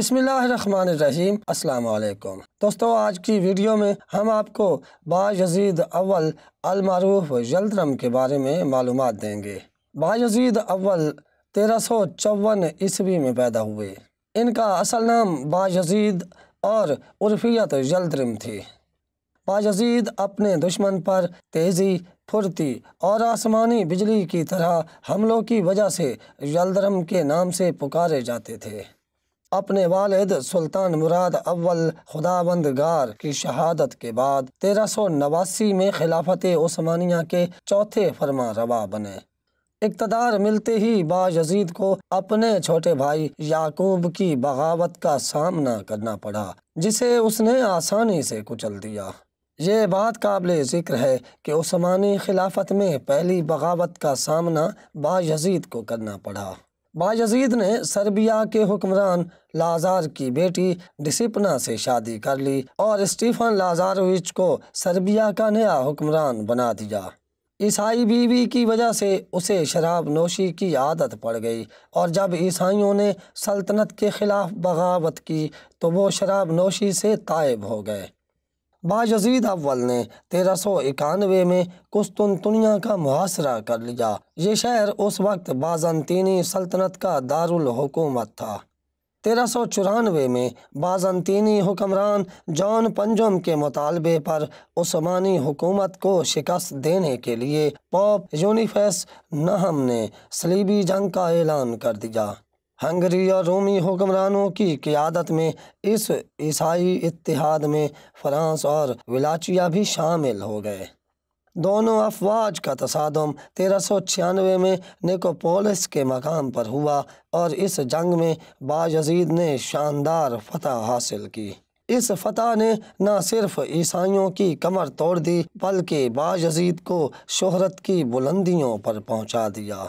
بسم اللہ الرحمن الرحیم۔ السلام علیکم دوستو، آج کی ویڈیو میں ہم آپ کو بایزید اول المعروف یلدرم کے بارے میں معلومات دیں گے۔ بایزید اول 1354 عیسوی میں پیدا ہوئے۔ ان کا اصل نام بایزید اور عرفیت یلدرم تھی۔ بایزید اپنے دشمن پر تیزی، پھرتی اور آسمانی بجلی کی طرح حملوں کی وجہ سے یلدرم کے نام سے پکارے جاتے تھے۔ اپنے والد سلطان مراد اول خداوندگار کی شہادت کے بعد 1389 میں خلافت عثمانیہ کے چوتھے فرما روا بنے۔ اقتدار ملتے ہی بایزید کو اپنے چھوٹے بھائی یعقوب کی بغاوت کا سامنا کرنا پڑا، جسے اس نے آسانی سے کچل دیا۔ یہ بات قابل ذکر ہے کہ عثمانی خلافت میں پہلی بغاوت کا سامنا بایزید کو کرنا پڑا۔ بایزید نے سربیا کے حکمران لازار کی بیٹی ڈسپنا سے شادی کر لی اور اسٹیفن لازارووچ کو سربیا کا نیا حکمران بنا دیا۔ عیسائی بیوی کی وجہ سے اسے شراب نوشی کی عادت پڑ گئی، اور جب عیسائیوں نے سلطنت کے خلاف بغاوت کی تو وہ شراب نوشی سے تائب ہو گئے۔ بایزید اول نے 1391 میں قسطنطنیہ کا محاصرہ کر لیا۔ یہ شہر اس وقت بازنطینی سلطنت کا دارالحکومت تھا۔ 1394 میں بازنطینی حکمران جان پنجم کے مطالبے پر عثمانی حکومت کو شکست دینے کے لیے پوپ یونیفیس نہم نے صلیبی جنگ کا اعلان کر دیا۔ ہنگری اور رومی حکمرانوں کی قیادت میں اس عیسائی اتحاد میں فرانس اور ولاچیا بھی شامل ہو گئے۔ دونوں افواج کا تصادم 1396 میں نیکوپولس کے مقام پر ہوا، اور اس جنگ میں بایزید نے شاندار فتح حاصل کی۔ اس فتح نے نہ صرف عیسائیوں کی کمر توڑ دی بلکہ بایزید کو شہرت کی بلندیوں پر پہنچا دیا۔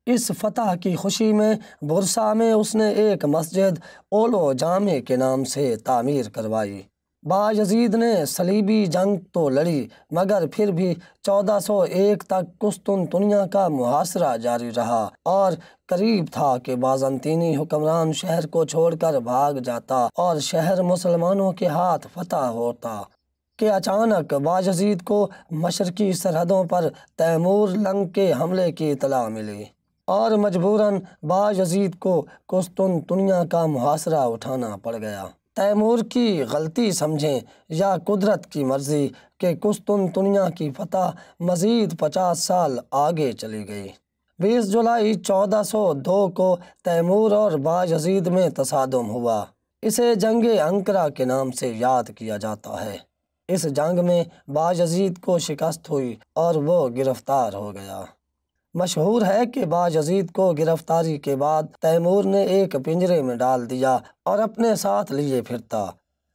اس فتح کی خوشی میں برسا میں اس نے ایک مسجد اولو جامع کے نام سے تعمیر کروائی۔ بایزید نے صلیبی جنگ تو لڑی، مگر پھر بھی 1401 تک قسطنطنیہ کا محاصرہ جاری رہا، اور قریب تھا کہ بازنطینی حکمران شہر کو چھوڑ کر بھاگ جاتا اور شہر مسلمانوں کے ہاتھ فتح ہوتا کہ اچانک بایزید کو مشرقی سرحدوں پر تیمور لنگ کے حملے کی اطلاع ملی، اور مجبوراً بایزید کو قسطنطنیہ کا محاصرہ اٹھانا پڑ گیا۔ تیمور کی غلطی سمجھیں یا قدرت کی مرضی کہ قسطنطنیہ کی فتح مزید 50 سال آگے چلی گئی۔ 20 جولائی 1402 کو تیمور اور بایزید میں تصادم ہوا۔ اسے جنگ انقرہ کے نام سے یاد کیا جاتا ہے۔ اس جنگ میں بایزید کو شکست ہوئی اور وہ گرفتار ہو گیا۔ مشہور ہے کہ بایزید کو گرفتاری کے بعد تیمور نے ایک پنجرے میں ڈال دیا اور اپنے ساتھ لیے پھرتا،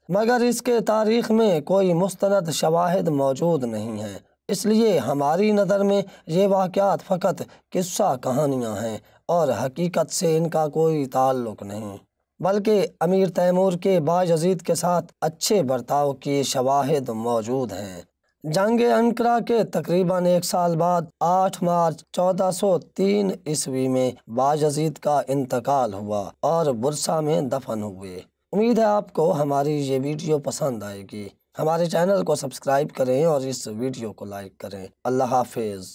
مگر اس کے تاریخ میں کوئی مستند شواہد موجود نہیں ہیں، اس لیے ہماری نظر میں یہ واقعات فقط قصہ کہانیاں ہیں اور حقیقت سے ان کا کوئی تعلق نہیں، بلکہ امیر تیمور کے بایزید کے ساتھ اچھے برتاؤ کی شواہد موجود ہیں۔ جنگ انقرہ کے تقریباً 1 سال بعد 8 مارچ 1403 عیسوی میں بایزید کا انتقال ہوا اور برسا میں دفن ہوئے۔ امید ہے آپ کو ہماری یہ ویڈیو پسند آئے گی۔ ہمارے چینل کو سبسکرائب کریں اور اس ویڈیو کو لائک کریں۔ اللہ حافظ۔